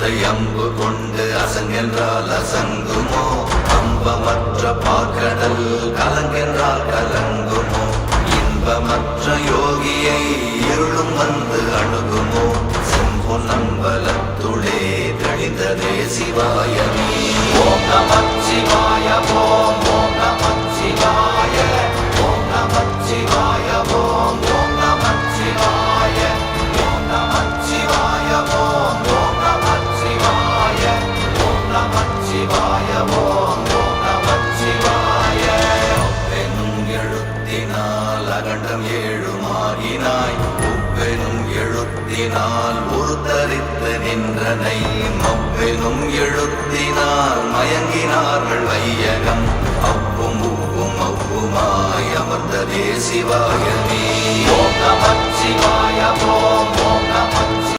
அம்பத்தை அம்பு கொண்டு அசங்கென்றால் அசங்குமோ அம்பமற்ற பாக்கடல் கலங்கென்றால் கலங்குமோ இன்பமற்ற யோகியை இருளும் வந்து அணுகுமோ செம்பொன் அம்பலத்துளே தெளிந்ததே சிவாயமே ஓம் நமச்சிவாய ஓம் ஓம் நமச்சிவாய ஓம் நமச்சிவாய ஓம் ஓம் நமச்சிவாய ஓம் நமச்சிவாய ஓம் ஓம் நமச்சிவாய ஓம் நமச்சிவாய ஓம் ஓம் நமச்சிவாய ஒப்பெனும் எழுத்தினால் அகண்டம் ஏழுமாகினாய் ஒப்பெனும் எழுத்தினால் உருத்தரித்து நின்றனை மொப்பெனும் எழுத்தினால் மயங்கினார்கள் வையகம் அவ்வும் உவ்வும் அவ்வுமாய் அமர்ந்ததே சிவாயமே ஓம் நமச்சிவாய ஓம் ஓம் நம